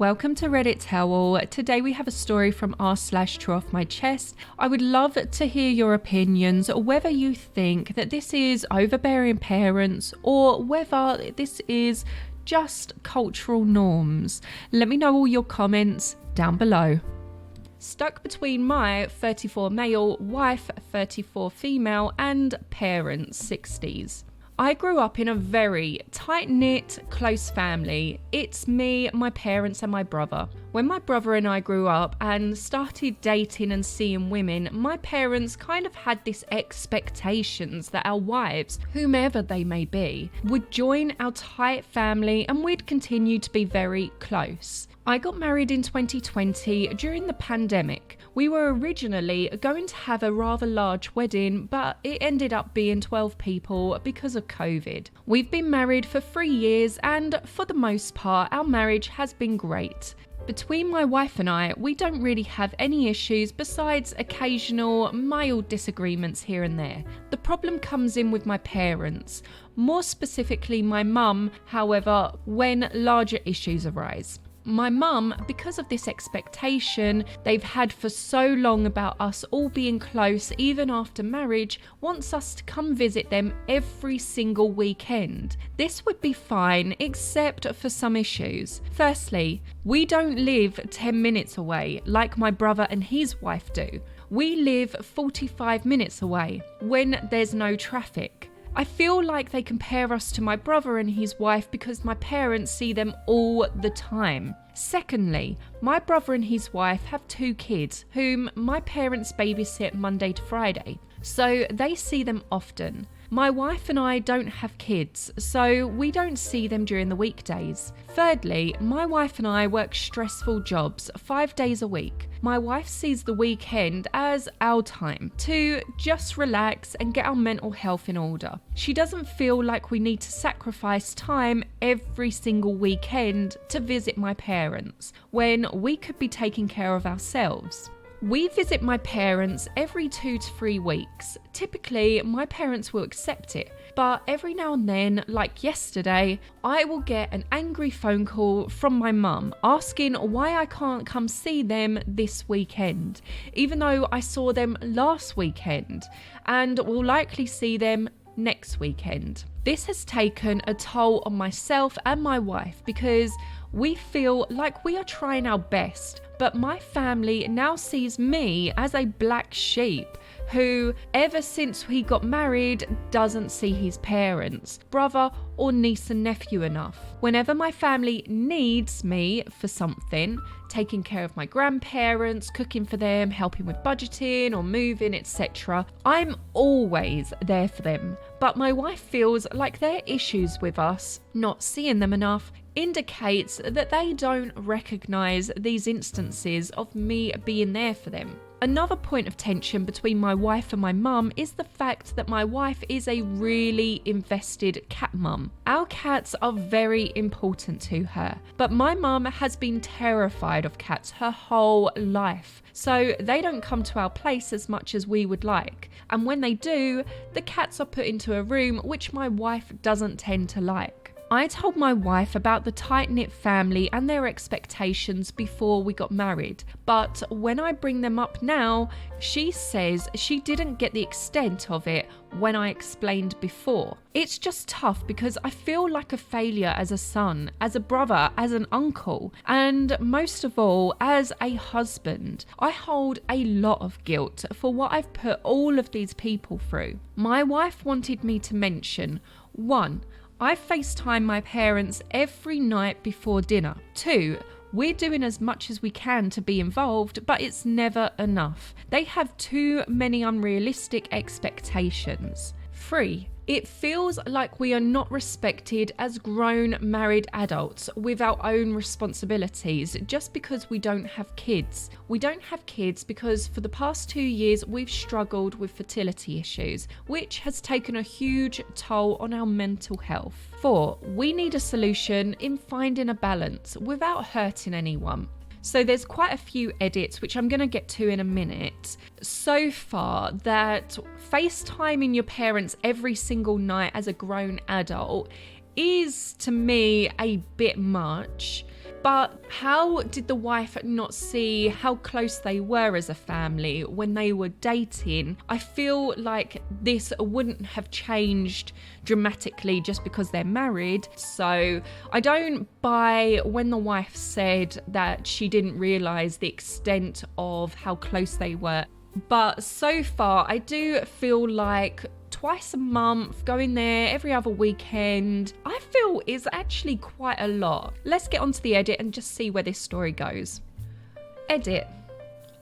Welcome to Reddit Tell All. Today we have a story from r/True Off My Chest. I would love to hear your opinions, whether you think that this is overbearing parents or whether this is just cultural norms. Let me know all your comments down below. Stuck between my 34 male, wife 34 female, and parents 60s. I grew up in a very tight-knit, close family. It's me, my parents and my brother. When my brother and I grew up and started dating and seeing women, my parents kind of had this expectations that our wives, whomever they may be, would join our tight family and we'd continue to be very close. I got married in 2020 during the pandemic. We were originally going to have a rather large wedding, but it ended up being 12 people because of COVID. We've been married for 3 years and for the most part, our marriage has been great. Between my wife and I, we don't really have any issues besides occasional mild disagreements here and there. The problem comes in with my parents, more specifically my mum, however, when larger issues arise. My mum, because of this expectation they've had for so long about us all being close even after marriage, wants us to come visit them every single weekend. This would be fine except for some issues. Firstly, we don't live 10 minutes away like my brother and his wife do. We live 45 minutes away when there's no traffic. I feel like they compare us to my brother and his wife because my parents see them all the time. Secondly, my brother and his wife have 2 kids whom my parents babysit Monday to Friday, so they see them often. My wife and I don't have kids, so we don't see them during the weekdays. Thirdly, my wife and I work stressful jobs 5 days a week. My wife sees the weekend as our time to just relax and get our mental health in order. She doesn't feel like we need to sacrifice time every single weekend to visit my parents when we could be taking care of ourselves. We visit my parents every 2 to 3 weeks. Typically, my parents will accept it, but every now and then, like yesterday, I will get an angry phone call from my mum asking why I can't come see them this weekend, even though I saw them last weekend and will likely see them next weekend. This has taken a toll on myself and my wife because we feel like we are trying our best, but my family now sees me as a black sheep who, ever since he got married, doesn't see his parents, brother or niece and nephew enough. Whenever my family needs me for something, taking care of my grandparents, cooking for them, helping with budgeting or moving, etc., I'm always there for them. But my wife feels like their issues with us not seeing them enough indicates that they don't recognise these instances of me being there for them. Another point of tension between my wife and my mum is the fact that my wife is a really invested cat mum. Our cats are very important to her, but my mum has been terrified of cats her whole life, so they don't come to our place as much as we would like. And when they do, the cats are put into a room which my wife doesn't tend to like. I told my wife about the tight-knit family and their expectations before we got married, but when I bring them up now, she says she didn't get the extent of it when I explained before. It's just tough because I feel like a failure as a son, as a brother, as an uncle, and most of all, as a husband. I hold a lot of guilt for what I've put all of these people through. My wife wanted me to mention 1. I FaceTime my parents every night before dinner. 2, we're doing as much as we can to be involved, but it's never enough. They have too many unrealistic expectations. 3, it feels like we are not respected as grown married adults with our own responsibilities just because we don't have kids. We don't have kids because for the past 2 years we've struggled with fertility issues, which has taken a huge toll on our mental health. 4, we need a solution in finding a balance without hurting anyone. So there's quite a few edits, which I'm going to get to in a minute, so far that FaceTiming your parents every single night as a grown adult is, to me, a bit much. But how did the wife not see how close they were as a family when they were dating? I feel like this wouldn't have changed dramatically just because they're married. So I don't buy when the wife said that she didn't realise the extent of how close they were. But so far, I do feel like twice a month, going there every other weekend, I feel is actually quite a lot. Let's get onto the edit and just see where this story goes. Edit.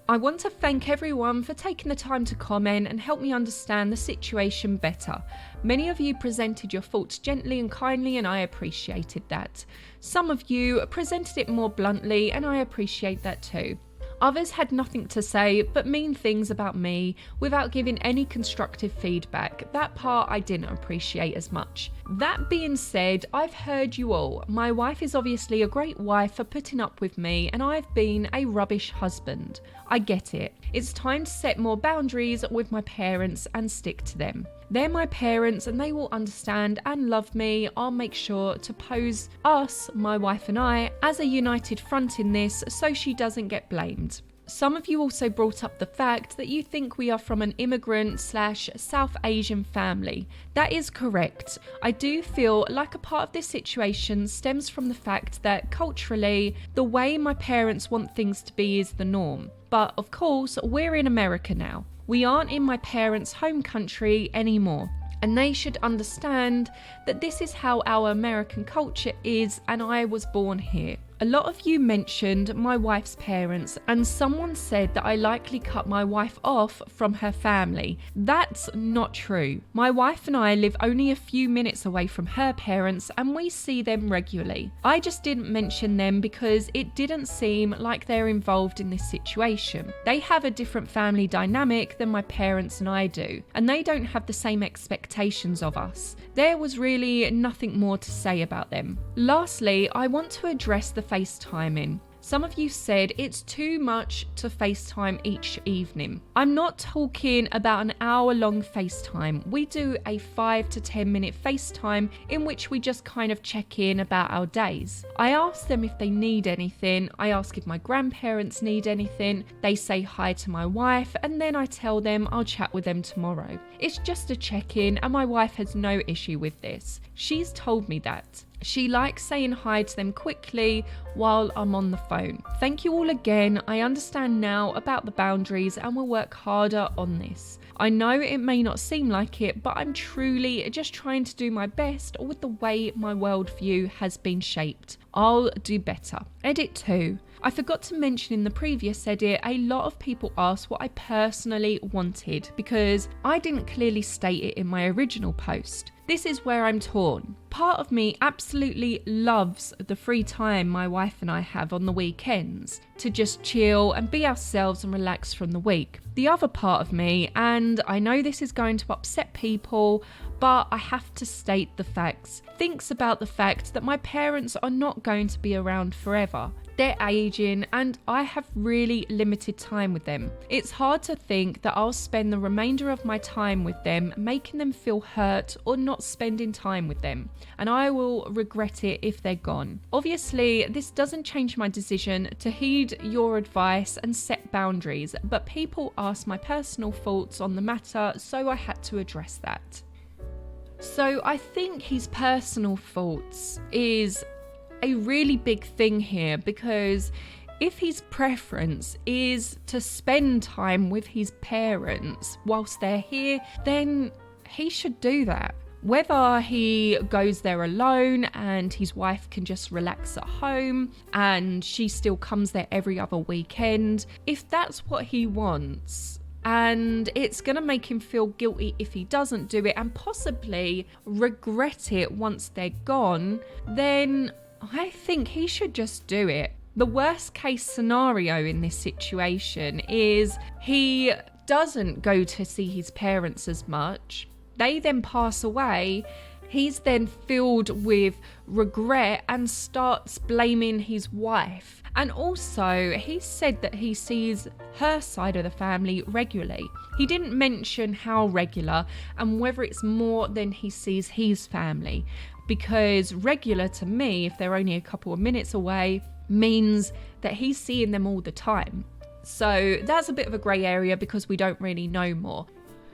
I want to thank everyone for taking the time to comment and help me understand the situation better. Many of you presented your thoughts gently and kindly, and I appreciated that. Some of you presented it more bluntly, and I appreciate that too. Others had nothing to say but mean things about me without giving any constructive feedback. That part I didn't appreciate as much. That being said, I've heard you all. My wife is obviously a great wife for putting up with me, and I've been a rubbish husband. I get it. It's time to set more boundaries with my parents and stick to them. They're my parents and they will understand and love me. I'll make sure to pose us, my wife and I, as a united front in this so she doesn't get blamed. Some of you also brought up the fact that you think we are from an immigrant/South Asian family. That is correct. I do feel like a part of this situation stems from the fact that culturally, the way my parents want things to be is the norm. But of course, we're in America now. We aren't in my parents' home country anymore. And they should understand that this is how our American culture is, and I was born here. A lot of you mentioned my wife's parents, and someone said that I likely cut my wife off from her family. That's not true. My wife and I live only a few minutes away from her parents, and we see them regularly. I just didn't mention them because it didn't seem like they're involved in this situation. They have a different family dynamic than my parents and I do, and they don't have the same expectations of us. There was really nothing more to say about them. Lastly, I want to address the FaceTiming. Some of you said it's too much to FaceTime each evening. I'm not talking about an hour-long FaceTime. We do a 5 to 10 minute FaceTime in which we just kind of check in about our days. I ask them if they need anything. I ask if my grandparents need anything. They say hi to my wife, and then I tell them I'll chat with them tomorrow. It's just a check-in, and my wife has no issue with this. She's told me that. She likes saying hi to them quickly while I'm on the phone. Thank you all again. I understand now about the boundaries and will work harder on this. I know it may not seem like it, but I'm truly just trying to do my best with the way my worldview has been shaped. I'll do better. Edit 2. I forgot to mention in the previous edit, a lot of people asked what I personally wanted because I didn't clearly state it in my original post. This is where I'm torn. Part of me absolutely loves the free time my wife and I have on the weekends to just chill and be ourselves and relax from the week. The other part of me, and I know this is going to upset people, but I have to state the facts, thinks about the fact that my parents are not going to be around forever. They're aging and I have really limited time with them. It's hard to think that I'll spend the remainder of my time with them making them feel hurt or not spending time with them, and I will regret it if they're gone. Obviously, this doesn't change my decision to heed your advice and set boundaries, but people asked my personal thoughts on the matter, so I had to address that. So I think his personal thoughts is a really big thing here, because if his preference is to spend time with his parents whilst they're here, then he should do that. Whether he goes there alone and his wife can just relax at home and she still comes there every other weekend, if that's what he wants, and it's going to make him feel guilty if he doesn't do it and possibly regret it once they're gone, then I think he should just do it. The worst case scenario in this situation is he doesn't go to see his parents as much. They then pass away. He's then filled with regret and starts blaming his wife. And also, he said that he sees her side of the family regularly. He didn't mention how regular and whether it's more than he sees his family. Because regular to me, if they're only a couple of minutes away, means that he's seeing them all the time. So that's a bit of a grey area because we don't really know more.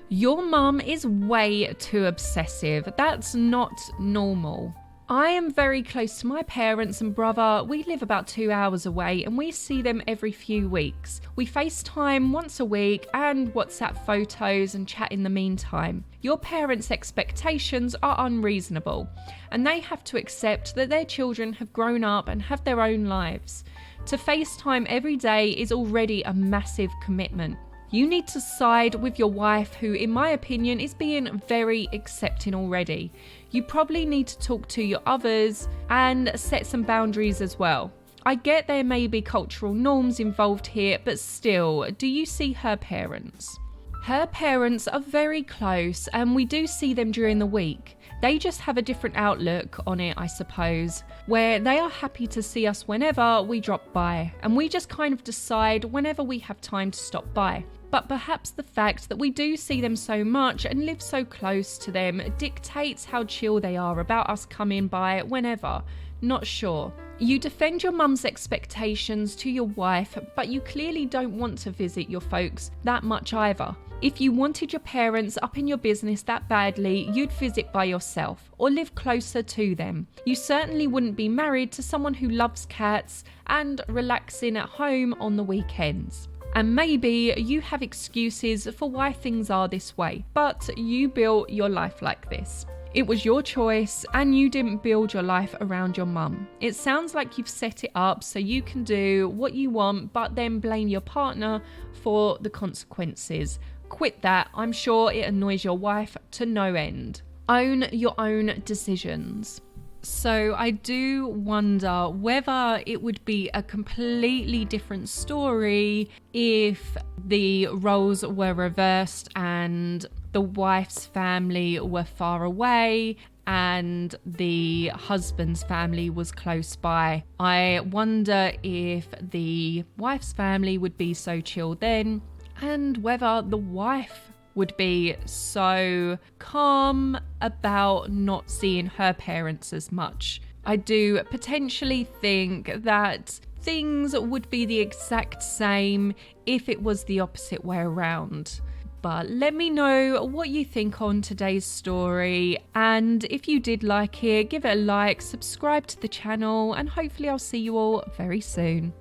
Your mum is way too obsessive. That's not normal. I am very close to my parents and brother. We live about 2 hours away and we see them every few weeks. We FaceTime once a week and WhatsApp photos and chat in the meantime. Your parents' expectations are unreasonable and they have to accept that their children have grown up and have their own lives. To FaceTime every day is already a massive commitment. You need to side with your wife, who in my opinion is being very accepting already. You probably need to talk to your others and set some boundaries as well. I get there may be cultural norms involved here, but still, do you see her parents? Her parents are very close and we do see them during the week. They just have a different outlook on it, I suppose, where they are happy to see us whenever we drop by and we just kind of decide whenever we have time to stop by. But perhaps the fact that we do see them so much and live so close to them dictates how chill they are about us coming by whenever. Not sure. You defend your mum's expectations to your wife, but you clearly don't want to visit your folks that much either. If you wanted your parents up in your business that badly, you'd visit by yourself or live closer to them. You certainly wouldn't be married to someone who loves cats and relaxing at home on the weekends. And maybe you have excuses for why things are this way, but you built your life like this. It was your choice and you didn't build your life around your mum. It sounds like you've set it up so you can do what you want, but then blame your partner for the consequences. Quit that. I'm sure it annoys your wife to no end. Own your own decisions. So I do wonder whether it would be a completely different story if the roles were reversed and the wife's family were far away and the husband's family was close by. I wonder if the wife's family would be so chill then, and whether the wife would be so calm about not seeing her parents as much. I do potentially think that things would be the exact same if it was the opposite way around. But let me know what you think on today's story, and if you did like it, give it a like, subscribe to the channel, and hopefully I'll see you all very soon.